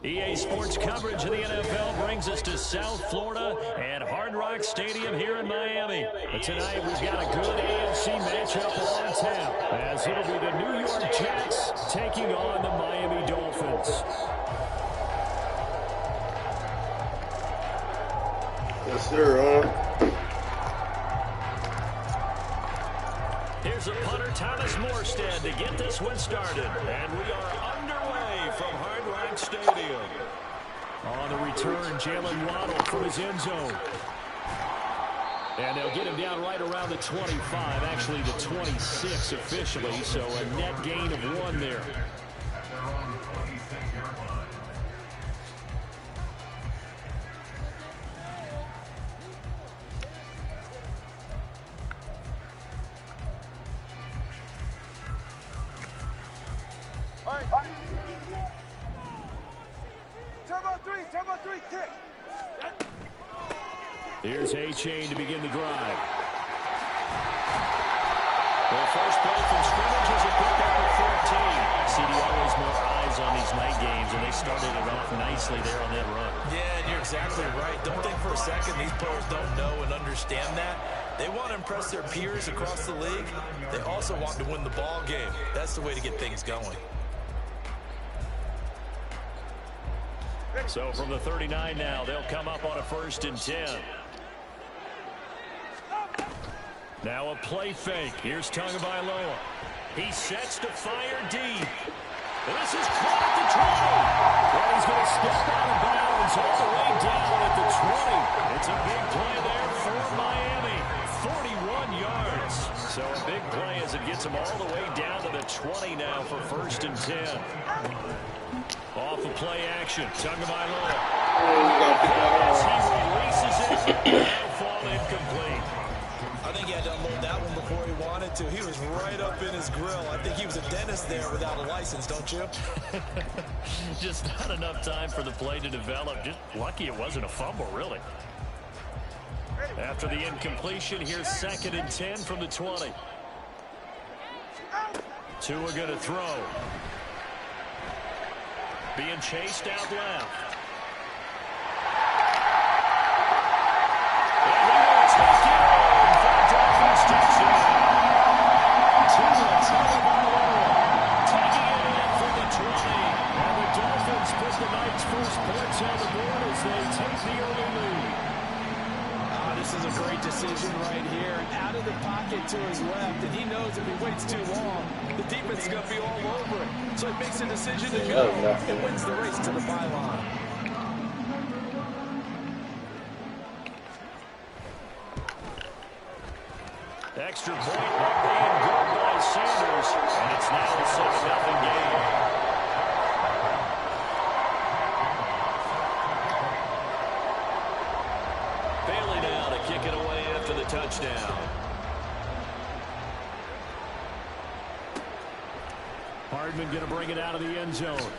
EA Sports coverage of the NFL brings us to South Florida at Hard Rock Stadium here in Miami. But tonight we've got a good AFC matchup on tap, as it'll be the New York Jets taking on the Miami Dolphins. Yes, sir. Here's a punter, Thomas Morstead, to get this one started. And we are underway from Hard Rock Stadium. On the return, Jalen Waddle from his end zone. And they'll get him down right around the 25, actually the 26 officially, so a net gain of 1 there. Turbo 3, kick. Here's A-Chain to begin the drive. Their first play from scrimmage is a pickup of 14. See, always more eyes on these night games, and they started it off nicely there on that run. Yeah, and you're exactly right. Don't think for a second these players don't know and understand that. They want to impress their peers across the league. They also want to win the ball game. That's the way to get things going. So from the 39 now, they'll come up on a 1st and 10. Now a play fake. Here's Tagovailoa. He sets to fire deep. This is caught at the 20. Well, he's going to step out of bounds all the way down at the 20. It's a big play there for Miami. 41 yards. So a big play as it gets him all the way down to the 20 now for 1st and 10. Off of play action, Tagovailoa. As he releases it, that'll fall incomplete. I think he had to unload that one before he wanted to. He was right up in his grill. I think he was a dentist there without a license, don't you? Just not enough time for the play to develop. Just lucky it wasn't a fumble, really. After the incompletion, here's 2nd and 10 from the 20. Two are going to throw. Being chased out left. And he will take it on for a Dolphins touchdown. Taking it in from the 20. And the Dolphins put the night's first points on the board as they take the early lead. This is a great decision right here. Out of the pocket to his left, and he knows if he waits too long, the defense is going to be all over it. So he makes a decision to go and wins the race to the byline. Extra point being good by Sanders, and it's now a 7-0 game. Bailey now to kick it away after the touchdown. Hardman going to bring it out of the end zone.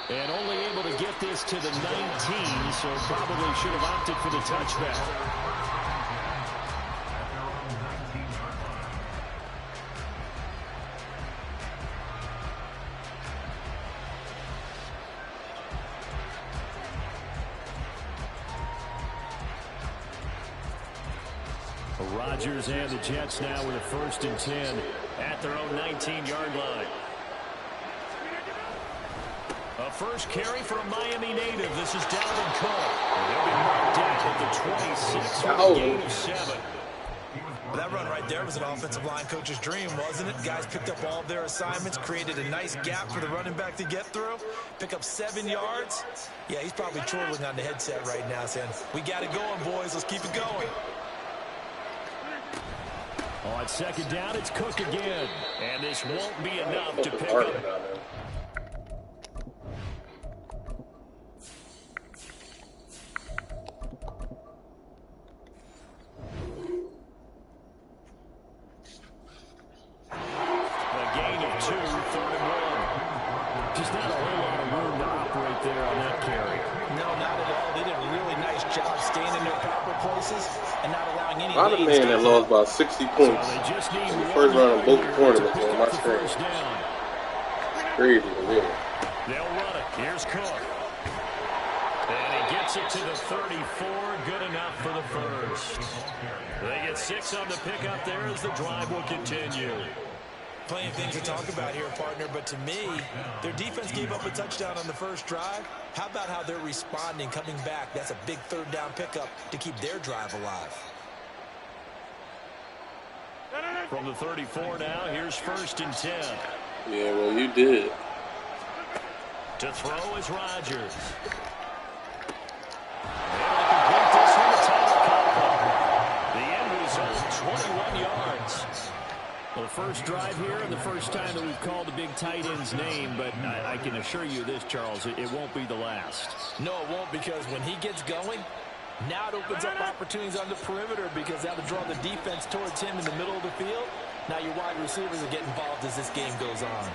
And only able to get this to the 19, so probably should have opted for the touchback. Rodgers and the Jets now with a 1st and 10 at their own 19-yard line. A first carry for a Miami native. This is Dalvin Cook. He'll be marked down at the 26 for a gain of 7. Well, that run right there was an offensive line coach's dream, wasn't it? Guys picked up all of their assignments, created a nice gap for the running back to get through, pick up 7 yards. Yeah, he's probably chortling on the headset right now saying, we got it going, boys. Let's keep it going. On 2nd down, it's Cook again. And this won't be enough to pick up. A gain of 2, 3rd and 1. Just not a whole lot of room to operate there on that carry. No, not at all. They did a really nice job staying in their proper places and not allowing any. A lot of men that lost about 60 points in the first round of both tournaments on my screen. Crazy to me. They'll run it. Here's Cook. gets it to the 34. Good enough for the first. They get 6 on the pickup there as the drive will continue. Plenty of things to talk about here, partner, but to me, their defense gave up a touchdown on the first drive. How about how they're responding, coming back? That's a big third down pickup to keep their drive alive. From the 34 now, here's 1st and 10. Yeah, well, you did. To throw is Rodgers. Able to complete this one to Tyler Conklin. The end result, 21 yards. Well, the first drive here and the first time that we've called the big tight end's name, but I can assure you this, Charles, it won't be the last. No, it won't, because when he gets going, now it opens up opportunities on the perimeter because that'll draw the defense towards him in the middle of the field. Now your wide receivers will get involved as this game goes on.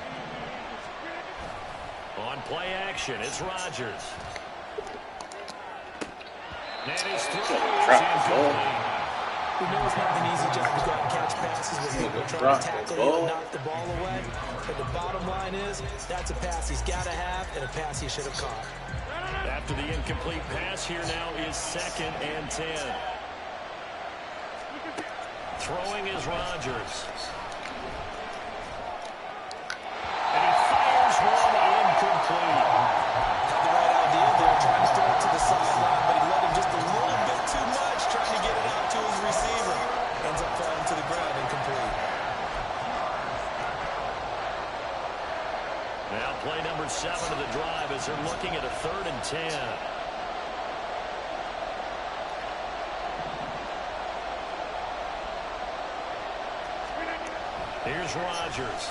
On play action, it's Rodgers. And his throw is incomplete. We know it's not an easy job to go out and catch passes with people trying to tackle you and knock the ball away. But the bottom line is, that's a pass he's got to have and a pass he should have caught. After the incomplete pass, here now is 2nd and 10. Throwing is Rodgers. And he fires one incomplete. Had the right idea there, trying to throw it to the sideline, but he let him just a little bit too much, trying to get it out to his receiver. Ends up falling to the ground incomplete. Now play number 7 of the drive as they're looking at a 3rd and 10. Here's Rodgers.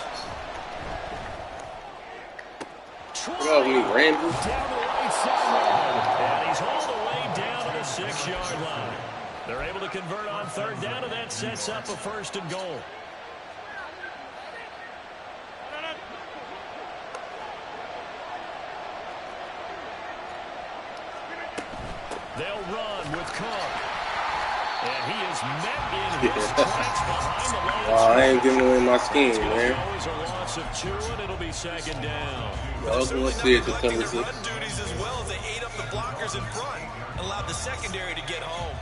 Oh, he ran. Down the right sideline. And he's all the way down to the 6-yard line. They're able to convert on 3rd down, and that sets up a 1st and goal. They'll run with Cook. And he is met in his tracks behind the line. Oh, I ain't giving away my scheme, man. Always a loss of 2, and it'll be 2nd down. I was going to see it to Run 76. duties as well as they ate up the blockers in front and allowed the secondary to get home.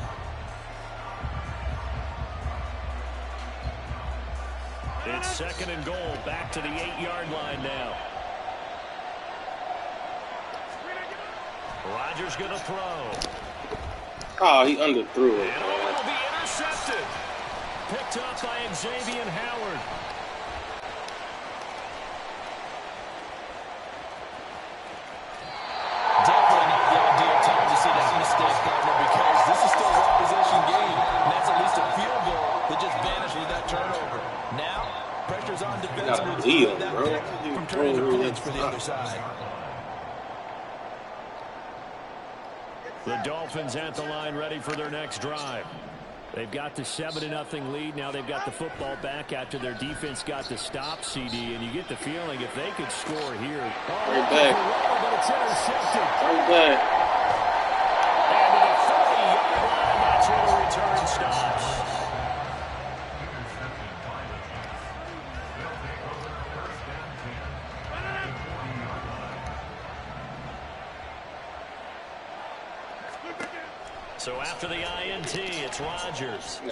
It's 2nd and goal, back to the 8-yard line now. Rodgers going to throw. Oh, he underthrew it. And it will be intercepted. Picked up by Xavier Howard. Definitely not the ideal time to see that mistake, partner, because this is still a one-possession game, and that's at least a field goal that just vanished with that turnover. Now, pressure's on defense to prevent that pick from turning the points for the other side. The Dolphins at the line ready for their next drive. They've got the 7-0 lead. Now they've got the football back after their defense got the stop, CD. And you get the feeling if they could score here. Right back. But it's intercepted. Right back. And to the 30-yard line, that's where the return stops. So after the INT, it's Rodgers. Oh,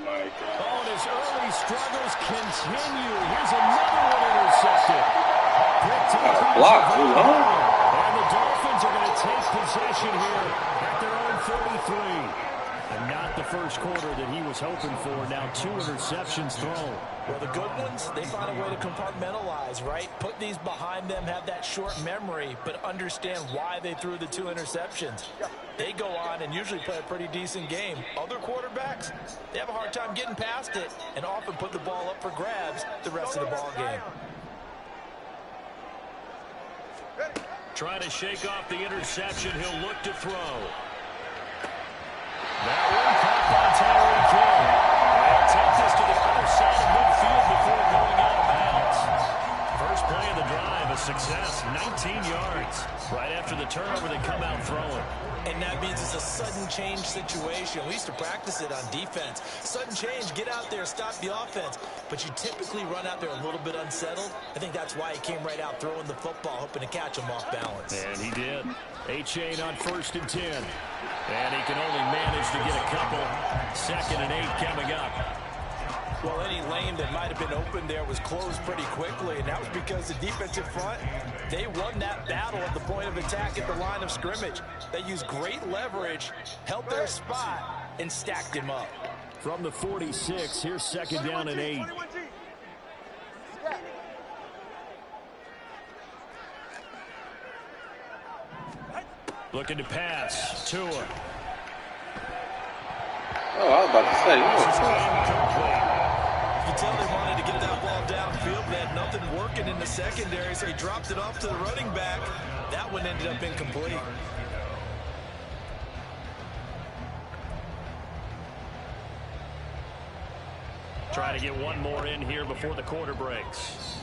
my God. Oh, and his early struggles continue. Here's another one intercepted. Picked up. Block. And the Dolphins are going to take possession here at their own 33. And not the first quarter that he was hoping for. Now 2 interceptions thrown. Well, the good ones, they find a way to compartmentalize, right? Put these behind them, have that short memory, but understand why they threw the 2 interceptions. They go on and usually play a pretty decent game. Other quarterbacks, they have a hard time getting past it and often put the ball up for grabs the rest of the ball game. Trying to shake off the interception. He'll look to throw. That one caught by Tyreek Hill. They'll take this to the other side of midfield before going out of bounds. First play of the drive, a success, 19 yards. Right after the turnover, they come out throwing. And that means it's a sudden change situation. We used to practice it on defense. Sudden change, get out there, stop the offense. But you typically run out there a little bit unsettled. I think that's why he came right out throwing the football, hoping to catch him off balance. And he did. A-Chain on 1st and 10. And he can only manage to get a couple. 2nd and 8 coming up. Well, any lane that might have been open there was closed pretty quickly, and that was because the defensive front, they won that battle at the point of attack at the line of scrimmage. They used great leverage, held their spot, and stacked him up. From the 46, here's 2nd down and 8. Looking to pass. Tua. Oh, I was about to say. You tell they wanted to get that ball downfield. They had nothing working in the secondary, so he dropped it off to the running back. That one ended up incomplete. Trying to get one more in here before the quarter breaks.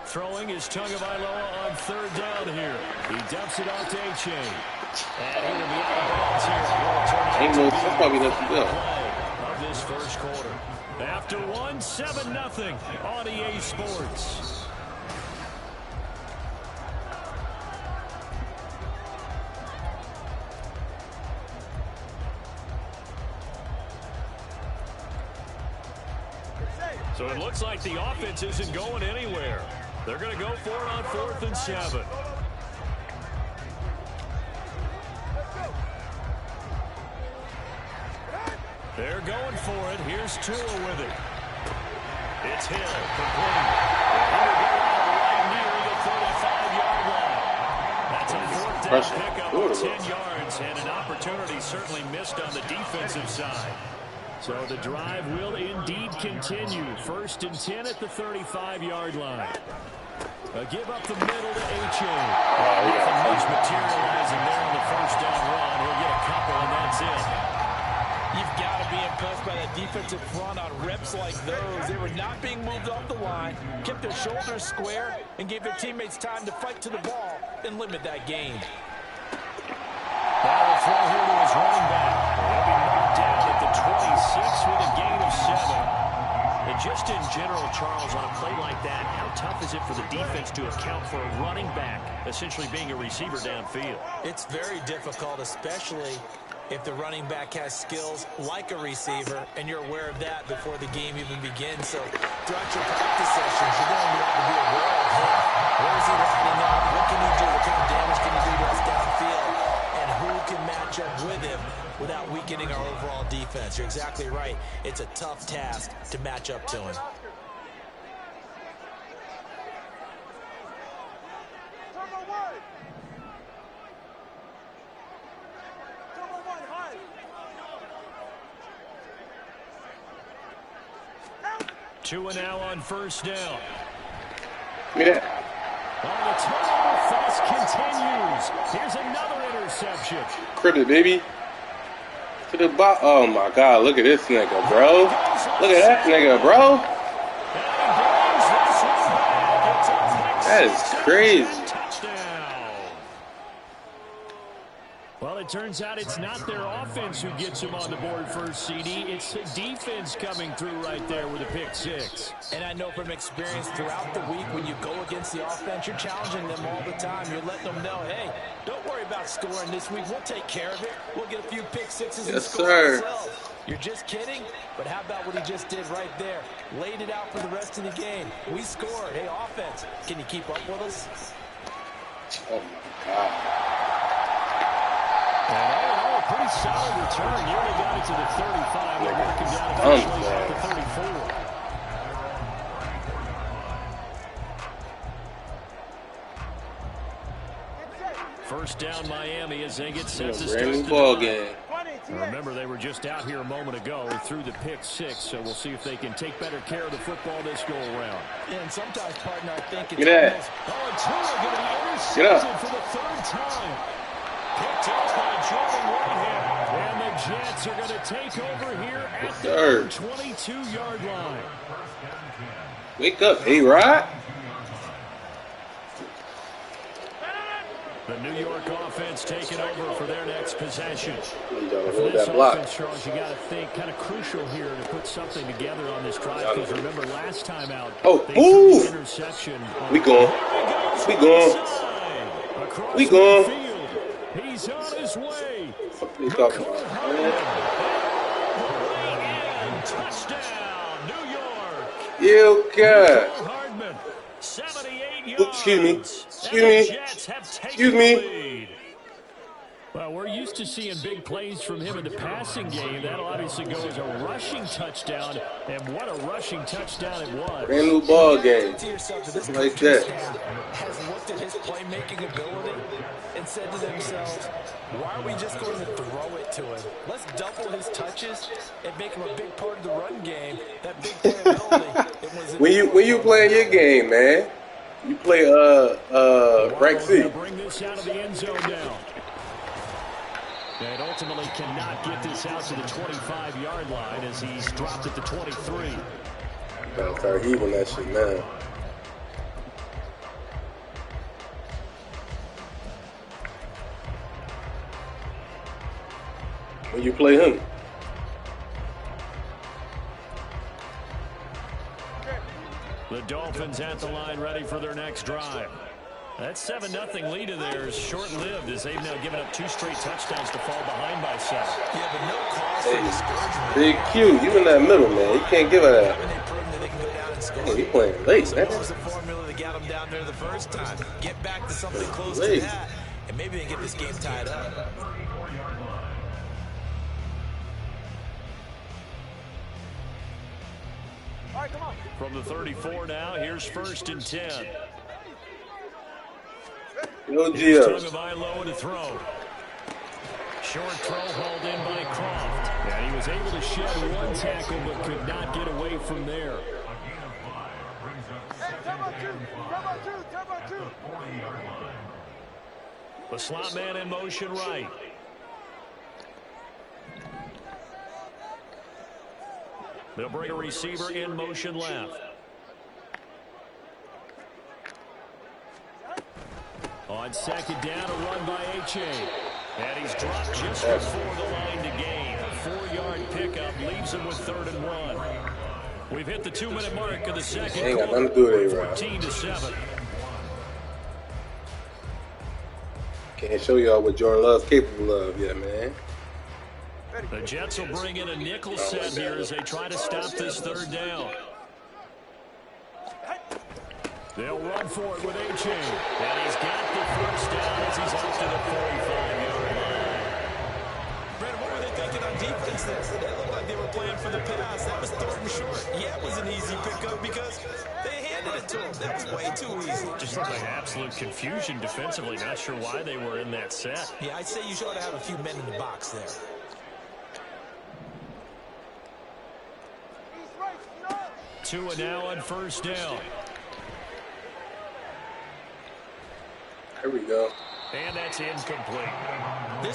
Throwing is Tagovailoa on 3rd down here. He dumps it off to A-Chain. And he will be out of bounds here. Ain't no, that's probably nothing good. Of this first quarter. After 1, 7-0 on EA Sports. So it looks like the offense isn't going anywhere. They're going to go for it on 4th and 7. They're going for it. Here's Tua with it. It's Hill, complete. He will go out right near the 35-yard line. That's a 4th down pickup of 10 yards, and an opportunity certainly missed on the defensive side. So the drive will indeed continue. 1st and 10 at the 35-yard line. A give up the middle to A-Chain. Nothing much materializing there on the 1st down run. He'll get a couple, and that's it. You've got to be impressed by that defensive front on reps like those. They were not being moved off the line, kept their shoulders square, and gave their teammates time to fight to the ball and limit that gain. That'll throw here to his running back. He'll be knocked down at the 26 with a gain of 7. And just in general, Charles, on a play like that, how tough is it for the defense to account for a running back essentially being a receiver downfield? It's very difficult, especially if the running back has skills like a receiver, and you're aware of that before the game even begins. So throughout your practice sessions, you're going to want to be aware of him. Where is he lining up? What can he do? What kind of damage can he do to us downfield? And who can match up with him without weakening our overall defense? You're exactly right. It's a tough task to match up to him. Tua now on 1st down. Look at that. The turnover fest continues. Here's another interception. Credit, baby. To the bot. Oh my God! Look at this nigga, bro. Look at that nigga, bro. That is crazy. Well, it turns out it's not their offense who gets them on the board first, CD. It's the defense coming through right there with a pick 6. And I know from experience throughout the week, when you go against the offense, you're challenging them all the time. You're letting them know, hey, don't worry about scoring this week. We'll take care of it. We'll get a few pick 6s and score ourselves. You're just kidding? But how about what he just did right there? Laid it out for the rest of the game. We scored. Hey, offense, can you keep up with us? Oh, my God. And all in all, a pretty solid return. Nearly got it to the 35. They're working down officially at the 34. First down, Miami, as they get set to start the ball game. Remember, they were just out here a moment ago through the pick 6, so we'll see if they can take better care of the football this go-around. And sometimes, partner, I think it's almost... Oh, and Tua going to be intercepted for the 3rd time. Picked up by Jordan Whitehead. And the Jets are going to take over here at the 22-yard line. Wake up, A-Rod. The New York offense taking over for their next possession. You gotta For hold this that block. offense, Charles, you got to think kind of crucial here to put something together on this drive. Because remember, last time out, they threw the interception. We going. We going. We going. He's on his way. What are you talking about, man? Touchdown, New York. You God. Hardman, 78 yards. Excuse me. Excuse me. Well, we're used to seeing big plays from him in the passing game. That'll obviously go as a rushing touchdown, and what a rushing touchdown it was. Brand new ball game. Like that. Has looked at his playmaking ability and said to themselves, why are we just going to throw it to him? Let's double his touches and make him a big part of the run game. That big playability. When you playing your game, man, you play right C. Bring this out of the end zone now. And ultimately cannot get this out to the 25-yard line as he's dropped at the 23. Gotta start heaving that shit now. When you play him. The Dolphins at the line ready for their next drive. That 7-0 lead of theirs short-lived as they've now given up 2 straight touchdowns to fall behind by 7. Yeah, but no cause for discouragement. Big Q, you in that middle, man. You can't give her that. Yeah, you playing late, man. That was the formula that got them down there the first time. Get back to something close to that, and maybe they can get this game tied up. All right, come on. From the 34 now, here's 1st and 10. No Gio. To throw. Short throw hauled in by Croft. And he was able to shed 1 tackle but could not get away from there. Hey, turbo two. The slot man in motion right. They'll bring a receiver in motion left. On 2nd down, a run by H.A. And he's dropped just before the line to gain. A 4-yard pickup leaves him with 3rd and 1. We've hit the 2-minute mark of the second Ain't got quarter. nothing to do with it, 14-7. Can't show y'all what Jordan Love's capable of yet, man. The Jets will bring in a nickel set here as they try to stop this 3rd down. They'll run for it with H.A. And he's got the 1st down as he's up to the 45-yard line. Brad, what were they thinking on defense there? They looked like they were playing for the pass. That was 3rd and short. Yeah, it was an easy pickup because they handed it to him. That was way too easy. Just looked like absolute confusion defensively. Not sure why they were in that set. Yeah, I'd say you should have a few men in the box there. Tua now on 1st down. Here we go. And that's incomplete.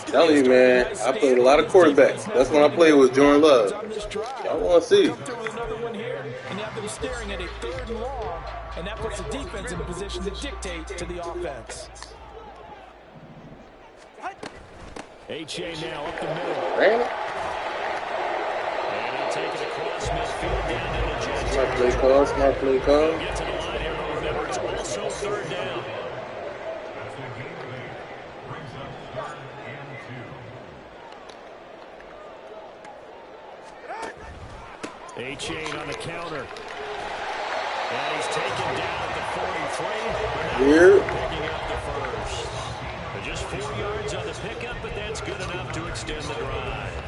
Tell you, man, I played a lot of quarterbacks. That's when I played with Jordan Love. I want to see. Come through with another one here, and you have them staring at a 3rd and long, and that puts the defense in a position to dictate to the offense. H.A. now up the middle. Ran it. And he'll take it across midfield down to the Jets. Smart play call. Smart play call. Get to the line here. Remember, it's also 3rd down. H.A. on the counter. And he's taken down at the 43. Here. Picking up the 1st. Just 4 yards on the pickup, but that's good enough to extend the drive.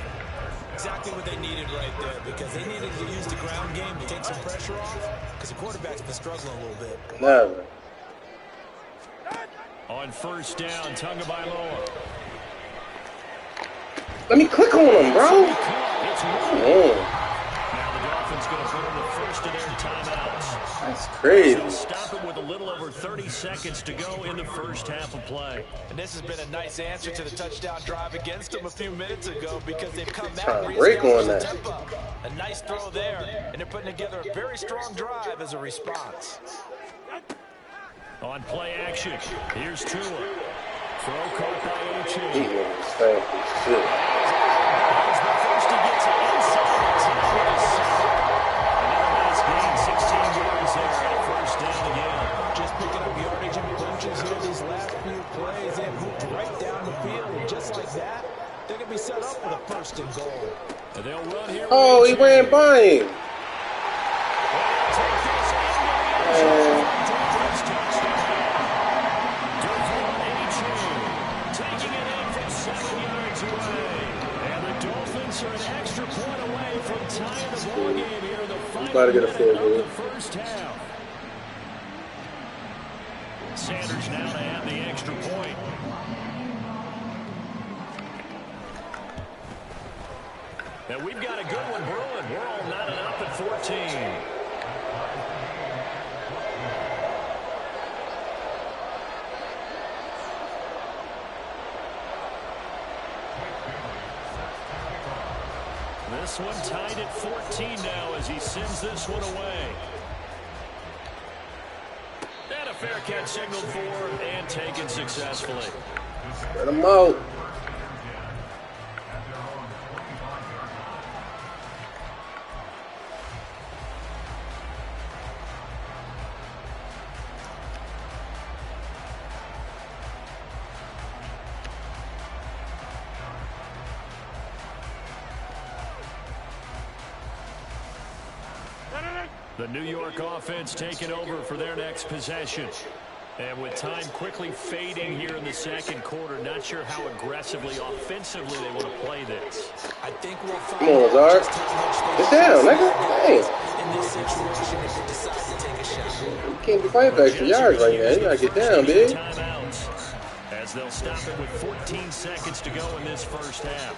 Exactly what they needed right there, because they needed to use the ground game to take some pressure off, because the quarterback's been struggling a little bit. Never. On 1st down, Tagovailoa. Let me click on him, bro. It's Come on. Now the Dolphins going to put in the first of their timeouts. That's crazy. They'll stop it with a little over 30 seconds to go in the first half of play. And this has been a nice answer to the touchdown drive against them a few minutes ago because they've come back Trying and to break on reestablished the that. tempo. A nice throw there, and they're putting together a very strong drive as a response. On play action, here's Tua. Throw caught by Ochen. He's going to stand for shit. He's the first to get to inside the 10 with a sack. Another nice gain, 16 yards there, and a first down again. Just picking up yardage and bunches here these last few plays. They've moved right down the field, and just like that, they're going to be set up for the first and goal. And they'll run here. Oh, he ran by him. Take this into the end zone. First touchdown. Taking it in from 7 yards away. And the Dolphins are an extra point away from tying the ball game here in the final minute of the first half. Sanders now to have the extra point. And we've got a good one brewing. We're all knotted up at 14. This one tied at 14 now as he sends this one away. And a fair catch signaled for and taken successfully. Let him out. The New York offense taking over for their next possession. And with time quickly fading here in the second quarter, not sure how aggressively, offensively they want to play this. I think we'll find Come on, Zard. Get down, nigga. Dang. in this situation if they decide to take a shot. You can't be fighting for extra yards right now. You gotta get down, big. Timeouts as they'll stop it with 14 seconds to go in this first half.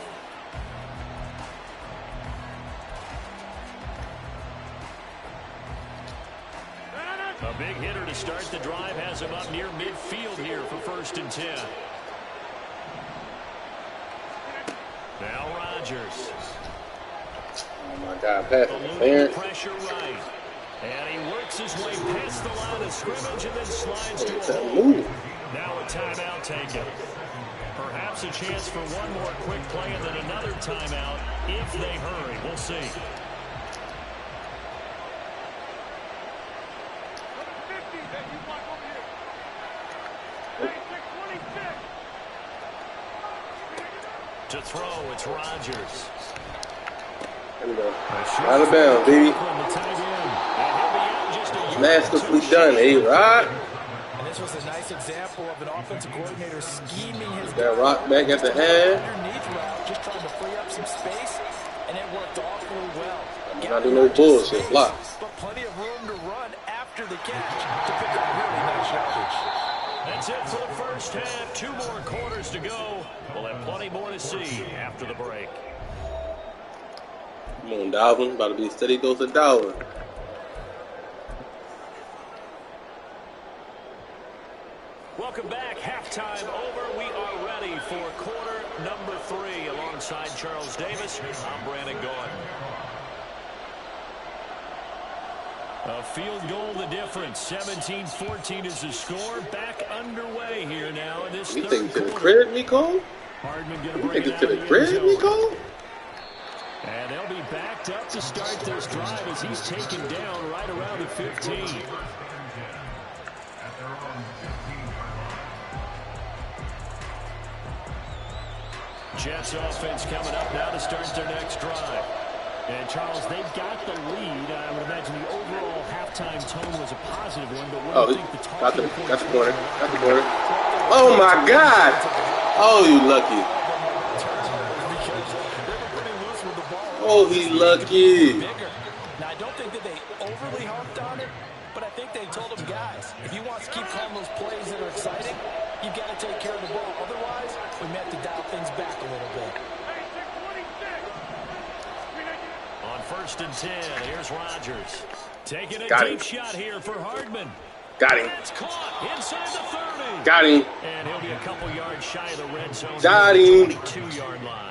A big hitter to start the drive has him up near midfield here for 1st and 10. Now Rodgers. Oh my God, pass interference. Pressure right. And he works his way past the line of scrimmage and then slides to a hole. Now a timeout taken. Perhaps a chance for one more quick play and then another timeout if they hurry. We'll see. To throw, it's Rodgers. There we go. Out of bounds, baby. Masterfully done, A-Rod. And this was a nice example of an offensive coordinator scheming his Got Rock back at the hand. underneath route, just trying to free up some space, and it worked awfully well. Not do no bullshit. Block. But plenty of room to run after the catch to pick up really nice yardage. That's it for the first half. 2 more quarters to go. We'll have plenty more to see after the break. Come on, Dalvin. About to be a steady dose of Dalvin. Welcome back. Halftime over. We are ready for quarter number 3. Alongside Charles Davis, I'm Brandon Gordon. A field goal the difference. 17-14 is the score. Back underway here now in this You third think to the quarter. crib, Nico? Hardman gonna You bring think it to out the of crib, end zone. Nico? And they'll be backed up to start this drive as he's taken down right around the 15. Jets offense coming up now to start their next drive. And, Charles, they've got the lead. I would imagine the overall halftime tone was a positive one, but what do you think the talking points got the corner. Got the corner. Oh, my God. Oh, you lucky. Oh, he lucky. Now, I don't think that they overly harped on it, but I think they told them, guys, if you want to keep calling those plays that are exciting, you've got to take care of the ball. Otherwise, we may have to dial things back a little bit. On 1st and 10, here's Rodgers. Taking a Got deep him. shot here for Hardman. Got him. That's caught inside the 30. Got him. And he'll be a couple yards shy of the red zone. Got near him. the 22-yard line.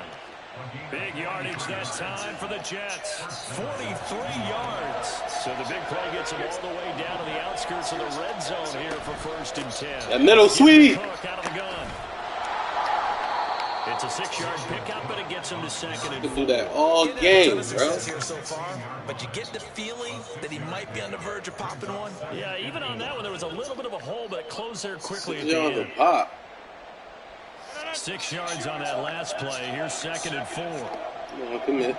Big yardage that time for the Jets. 43 yards. So the big play gets them all the way down to the outskirts of the red zone here for 1st and 10. That middle sweep. Cook out of the gun. It's a 6-yard pickup, but it gets him to 2nd and 4. Do that all game, bro. Here so far, but you get the feeling that he might be on the verge of popping one. Yeah, even on that one, there was a little bit of a hole, but it closed there quickly at the You're on the end. pop. 6 yards on that last play. Here's 2nd and 4. Come on, commit.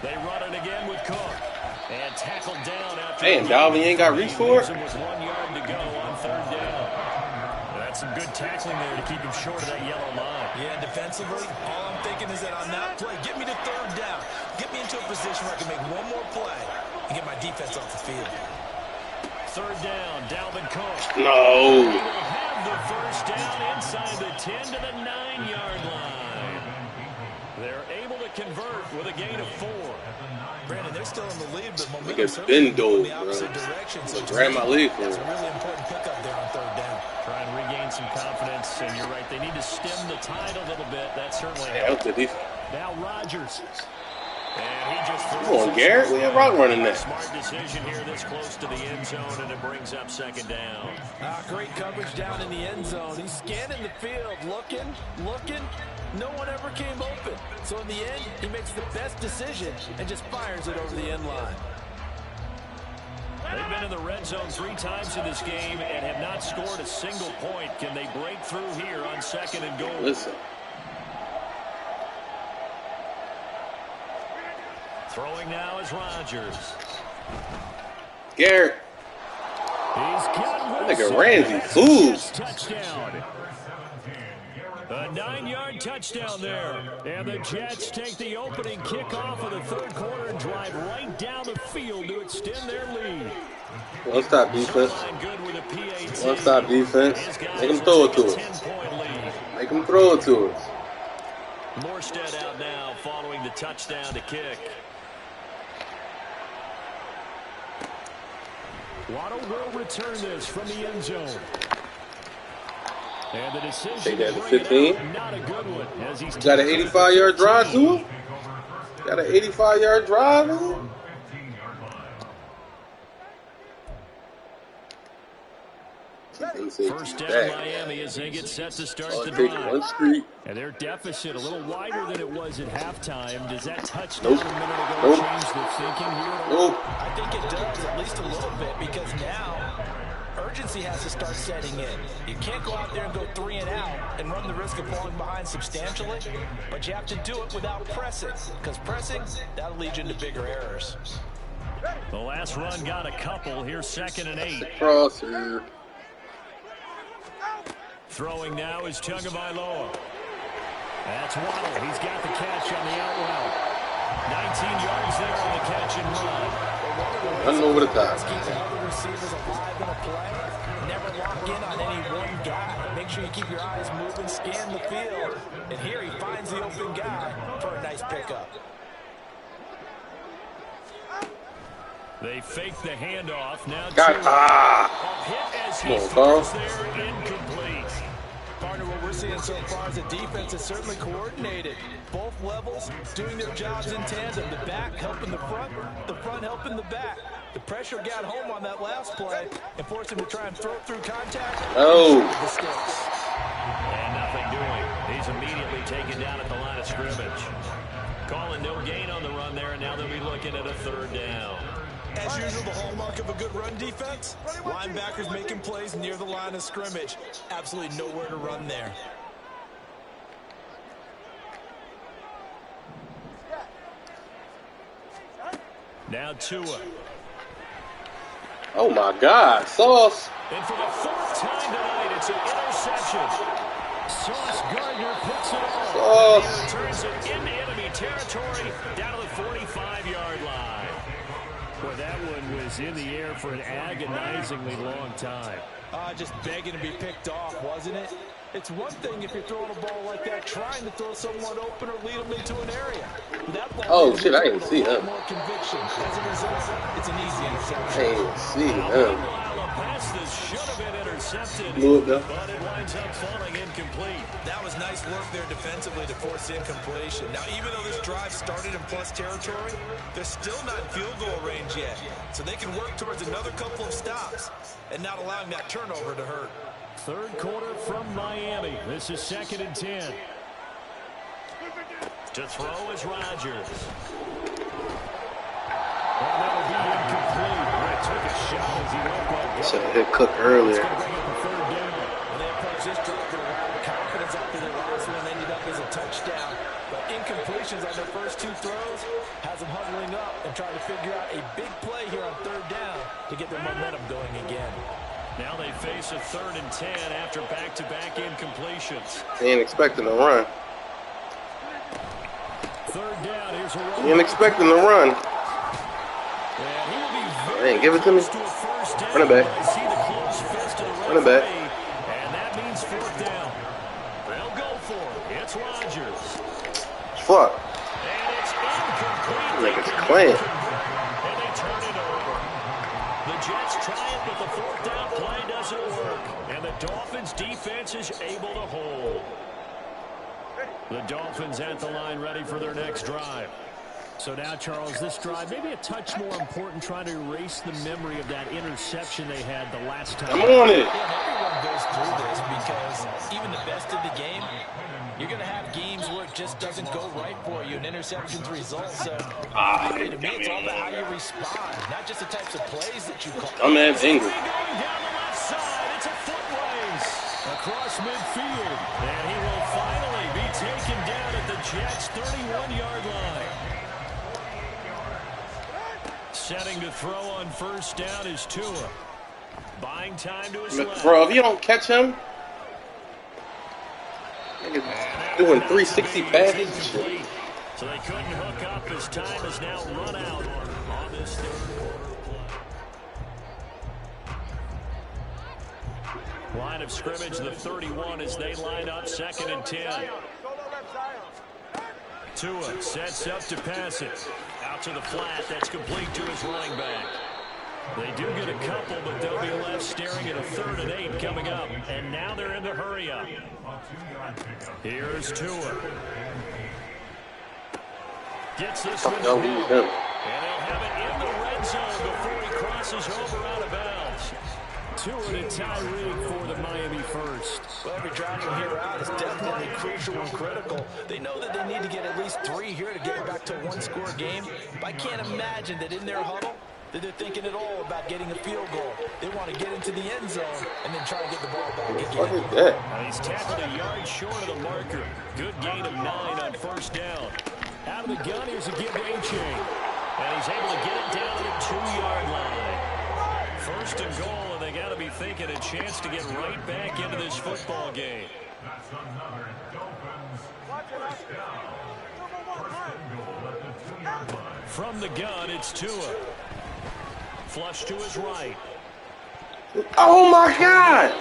They run it again with Cook. And tackled down after. Damn, Dalvin, you ain't got reach for it? With 1 yard to go on 3rd down. That's some good tackling there to keep him short of that yellow line. Yeah, defensively, all I'm thinking is that on that play, get me to 3rd down. Get me into a position where I can make one more play and get my defense off the field. 3rd down, Dalvin Cook. No. He will have the 1st down inside the 10 to the 9-yard line. They're able to convert with a gain of 4. Brandon, they're still in the lead, but momentum Like it's certainly been going dull, the bro. opposite direction. So Grab my leg for that's it. a really important pickup there on 3rd down. Try and regain some confidence, and you're right. They need to stem the tide a little bit. That certainly Yeah, helps. that's a defense. Now Rodgers. And he just Come on, Garrett. We ain't rock running that. Smart decision here this close to the end zone, and it brings up 2nd down. Great coverage down in the end zone. He's scanning the field, looking. No one ever came open. So in the end, he makes the best decision and just fires it over the end line. They've been in the red zone 3 times in this game and have not scored a single point. Can they break through here on 2nd and goal? Listen. Throwing now is Rodgers. Garrett. He's got Like a Wilson. Ramsey. That's a Ooh. Jets touchdown. A 9-yard touchdown there. And the Jets take the opening kickoff of the 3rd quarter and drive right down the field to extend their lead. One stop defense. Sideline good with a PAT. One stop defense. His guys Make him throw it to will us. take a 10-point lead. Make him throw it to us. Morstead out now following the touchdown to kick. Waddle will return this from the end zone. And the decision Take that to to bring it 15. out, not a good one. As he's Got an tackled at the 85-yard drive to 15. him? Got an 85-yard drive to him? First down Miami as they get set to start the Take drive. one street. And their deficit a little wider than it was at halftime. Does that touchdown Nope. a minute ago Nope. change the thinking here at all? Nope. I think it does, at least a little bit, because now urgency has to start setting in. You can't go out there and go 3 and out and run the risk of falling behind substantially, but you have to do it without pressing, because pressing, that'll lead you into bigger errors. The last run got a couple. Here's 2nd and 8. Crosser. Throwing now is Tagovailoa. That's Waddle. He's got the catch on the out route. 19 yards there on the catch and run. Running over the top. Keep the other receivers alive in a play. Never lock in on any one guy. Make sure you keep your eyes moving, scan the field. And here he finds the open guy for a nice pickup. They fake the handoff. Now Got Tua. ah. A hit as he Come on, Carl. falls there, incomplete. Partner, what we're seeing so far is a defense is certainly coordinated. Both levels doing their jobs in tandem. The back helping the front helping the back. The pressure got home on that last play and forced him to try and throw through contact. Oh. The sticks. And nothing doing. He's immediately taken down at the line of scrimmage. Calling no gain on the run there, and now they'll be looking at a 3rd down. As usual, the hallmark of a good run defense, linebackers making plays near the line of scrimmage. Absolutely nowhere to run there. Now Tua. Oh, my God. Sauce. And for the 4th time tonight, it's an interception. Sauce Gardner picks it off. Sauce. He returns it into enemy territory down to the 45-yard line. Boy, that one was in the air for an agonizingly long time. Just begging to be picked off, wasn't it? It's one thing if you're throwing a ball like that, trying to throw someone open or lead them into an area. That ball Oh shit, I didn't see him. more conviction. As a result, it's an easy I interception. didn't see him. Meanwhile, a pass that should have been intercepted, Blew it though. but it winds up falling incomplete. That was nice work there defensively to force incompletion. Now, even though this drive started in plus territory, they're still not in field goal range yet. So they can work towards another couple of stops and not allowing that turnover to hurt. Third quarter from Miami. This is 2nd and 10. To throw is Rodgers. And that'll be incomplete. He took a shot as he went back. Should have hit Cook earlier. It's going to bring up a 3rd down. And they approach this drive with a lot of confidence after their last one ended up as a touchdown. But incompletions on their first 2 throws has them huddling up and trying to figure out a big play here on 3rd down to get their momentum going again. Now they face a 3rd and 10 after back-to-back incompletions. They ain't expecting a run. 3rd down, here's a run. They ain't expecting a run. Hey, give it to me. Run it back. Run it back. And that means 4th down. They'll go for it. It's Rodgers. Fuck. And it's incomplete. Like it's Clint. And they turn it over. The Jets try it, but the 4th down play doesn't work. And the Dolphins defense is able to hold. The Dolphins at the line ready for their next drive. So now, Charles, this drive maybe a touch more important, trying to erase the memory of that interception they had the last time. I'm on it. Yeah, everyone goes through this because even the best of the game, you're going to have games where it just doesn't go right for you, and interceptions result. So really, to me, it's all about how you respond, not just the types of plays that you call. I'm at England. Going down the left side, it's a foot race across midfield, and he will finally be taken down at the Jets' 31-yard line. Setting to throw on 1st down is Tua. Buying time to his left. Bro, if you don't catch him, nigga doing 360 passes. So they couldn't hook up. His time is now run out on this 3rd quarter play. Line of scrimmage, the 31 as they line up 2nd and 10. Tua sets up to pass it. Out to the flat. That's complete to his running back. They do get a couple, but they'll be left staring at a 3rd and 8 coming up. And now they're in the hurry up. Here's Tua. Gets this one Don't through. lose him. And they'll have it in the red zone before he crosses over out of bounds. Tua to Tyreek for the Miami first. Well, every drive from here out is definitely crucial and critical. They know that they need to get at least 3 here to get it back to a 1-score game. But I can't imagine that in their huddle that they're thinking at all about getting a field goal. They want to get into the end zone and then try to get the ball back again. What is that? He's tackled a yard short of the marker. Good gain of 9 on 1st down. Out of the gun, here's a give to A-Chain. And he's able to get it down to the 2-yard line. 1st and goal, and they got to be thinking a chance to get right back into this football game. From the gun, it's Tua. Flush to his right. Oh my God!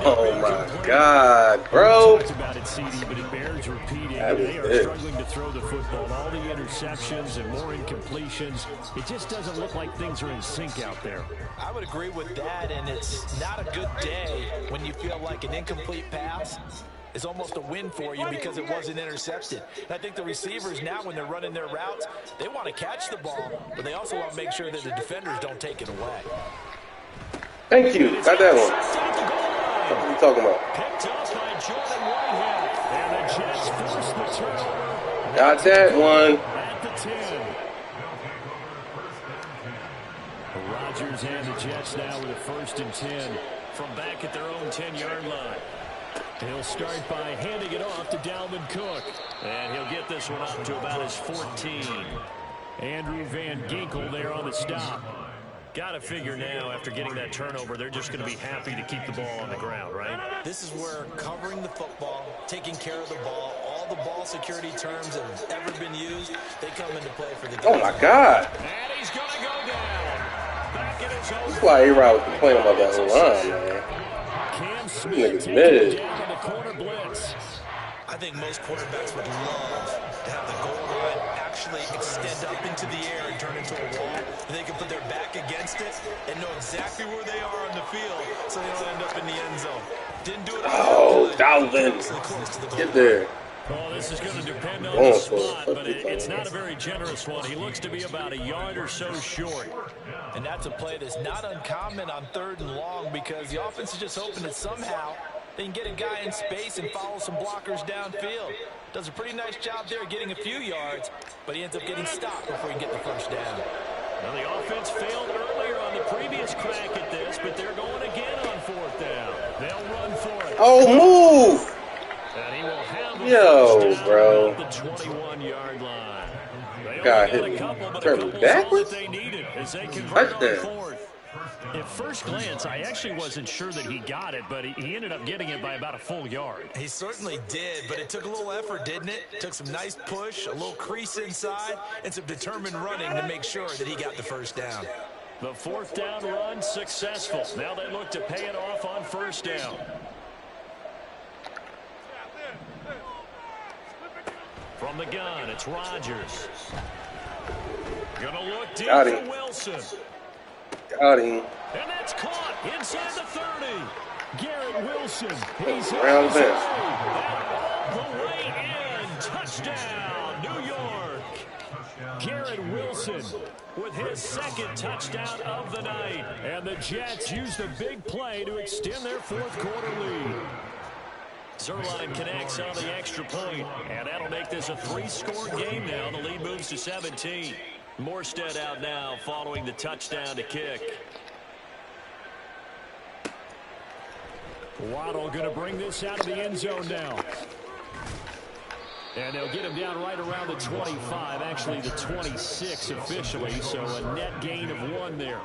Oh my God, bro! Talked about it, CD, but it bears repeating. That was They are it. struggling to throw the football. All the interceptions and more incompletions. It just doesn't look like things are in sync out there. I would agree with that, and it's not a good day when you feel like an incomplete pass is almost a win for you because it wasn't intercepted. And I think the receivers now, when they're running their routes, they want to catch the ball, but they also want to make sure that the defenders don't take it away. Thank you. Got that one. What are you talking about? Picked up by Jordan Whitehead. And the Jets force the turnover. Got that one. At the 10. Rodgers and the Jets now with a 1st and 10 from back at their own 10-yard line. He'll start by handing it off to Dalvin Cook. And he'll get this one up to about his 14. Andrew Van Ginkel there on the stop. Got to figure now, after getting that turnover, they're just going to be happy to keep the ball on the ground, right? This is where covering the football, taking care of the ball, all the ball security terms that have ever been used, they come into play for the game. Oh my God! And he's going to go down. Back in his own. That's why A-Rod was complaining about that line, man. Cam Smith Niggas taking mid. him down on the corner blitz. I think most quarterbacks would love to have the goal line actually extend up into the air and turn into a wall. And they can put their back against it and know exactly where they are on the field so they don't end up in the end zone. Didn't do it all Oh, Dalvin. Get there. Well, this is going to depend on the spot, but it's not a very generous one. He looks to be about a yard or so short. And that's a play that's not uncommon on 3rd and long because the offense is just hoping that somehow they can get a guy in space and follow some blockers downfield. Does a pretty nice job there getting a few yards, but he ends up getting stopped before he can get the first down. Now, the offense failed earlier on the previous crack at this, but they're going again on 4th down. They'll run for it. Oh, move. And he will have a Yo, first down bro. at the 21-yard line. They Got only hit a couple, but a fairly couple's all backwards. that they needed as they convert on Touchdown. 4th. At first glance, I actually wasn't sure that he got it, but he ended up getting it by about a full yard. He certainly did, but it took a little effort, didn't it? Took some nice push, a little crease inside, and some determined running to make sure that he got the first down. The 4th down run successful. Now they look to pay it off on 1st down. From the gun, it's Rodgers. Gonna look deep Got for him. Wilson. Got him. And that's caught inside the 30. Garrett Wilson. He's Round his way. there. And all the way in. Touchdown, New York. Garrett Wilson with his 2nd touchdown of the night. And the Jets use the big play to extend their 4th quarter lead. Zerline connects on the extra point, and that'll make this a 3-score game now. The lead moves to 17. Morstead out now following the touchdown to kick. Waddle going to bring this out of the end zone now. And they'll get him down right around the 25, actually the 26 officially, so a net gain of 1 there.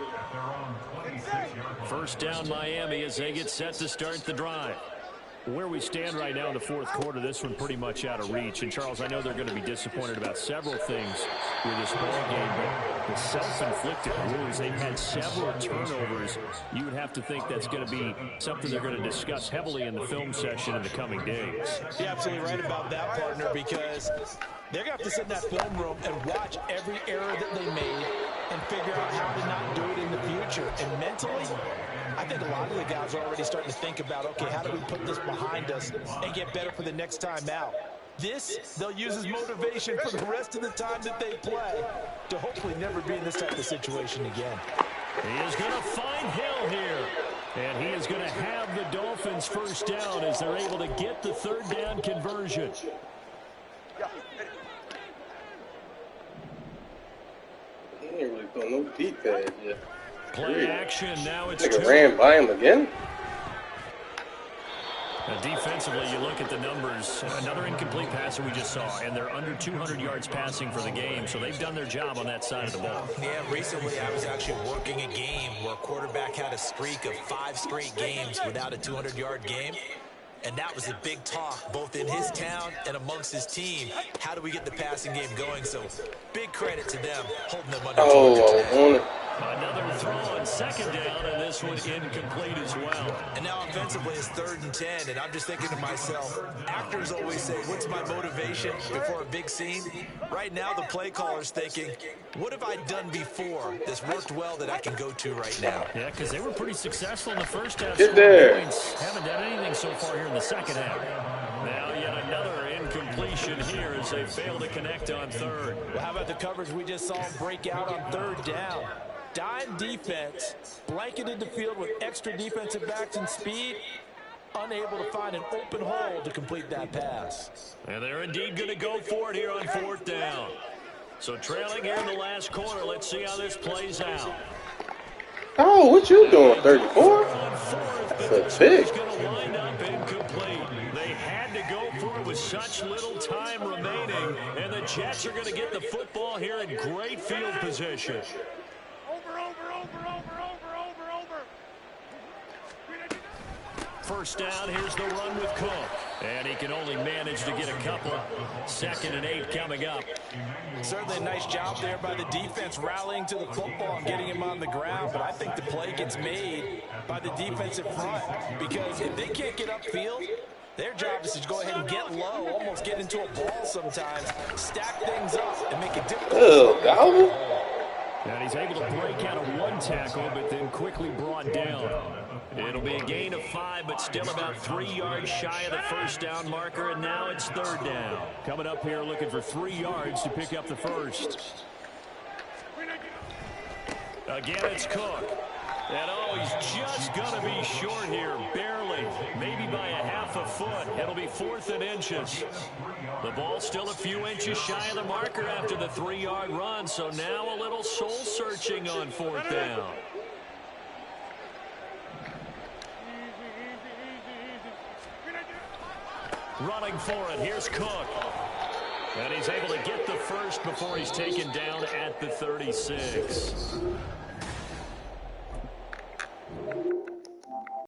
First down Miami as they get set to start the drive. Where we stand right now in the 4th quarter, this one pretty much out of reach. And, Charles, I know they're going to be disappointed about several things with this ball game, but the self-inflicted wounds, they've had several turnovers. You would have to think that's going to be something they're going to discuss heavily in the film session in the coming days. You're absolutely right about that, partner, because they're going to have to sit in that film room and watch every error that they made and figure out how to not do it in the future. And mentally, I think a lot of the guys are already starting to think about, okay, how do we put this behind us and get better for the next time out? This, they'll use as motivation for the rest of the time that they play to hopefully never be in this type of situation again. He is going to find Hill here. And he is going to have the Dolphins first down as they're able to get the 3rd down conversion. He ain't really doing no deep pass yet. Play action, now it's Nigga 2. ran by him again. Now defensively, you look at the numbers. Another incomplete passer we just saw, and they're under 200 yards passing for the game, so they've done their job on that side of the ball. Yeah, recently I was actually working a game where a quarterback had a streak of 5 straight games without a 200-yard game. And that was the big talk, both in his town and amongst his team. How do we get the passing game going? So big credit to them, holding them under 200 today. On it. Another throw on 2nd down, and this one incomplete as well. And now offensively it's 3rd and 10, and I'm just thinking to myself, actors always say, what's my motivation before a big scene? Right now the play caller's thinking, what have I done before that's worked well that I can go to right now? Yeah, because they were pretty successful in the first half. Get there. Points. Haven't done anything so far here in the second half. Now yet another incompletion here as they fail to connect on 3rd. Well, how about the coverage we just saw break out on 3rd down? Dime defense, blanketed the field with extra defensive backs and speed, unable to find an open hole to complete that pass. And they're indeed going to go for it here on 4th down. So trailing here in the last quarter, let's see how this plays out. Oh, what you doing, 34? That's a pick. Going to wind up incomplete. They had to go for it with such little time remaining, and the Jets are going to get the football here in great field position. First down, here's the run with Cook. And he can only manage to get a couple. 2nd and 8 coming up. Certainly a nice job there by the defense rallying to the football and getting him on the ground. But I think the play gets made by the defensive front. Because if they can't get upfield, their job is to go ahead and get low, almost get into a ball sometimes, stack things up, and make it difficult. Oh, Dalvin. And he's able to break out of 1 tackle, but then quickly brought down. It'll be a gain of 5, but still about 3 yards shy of the first down marker, and now it's 3rd down. Coming up here looking for 3 yards to pick up the first. Again, it's Cook. And he's just going to be short here, barely, maybe by a half a foot. It'll be 4th and inches. The ball's still a few inches shy of the marker after the 3-yard run, so now a little soul-searching on 4th down. Running for it, here's Cook. And he's able to get the first before he's taken down at the 36.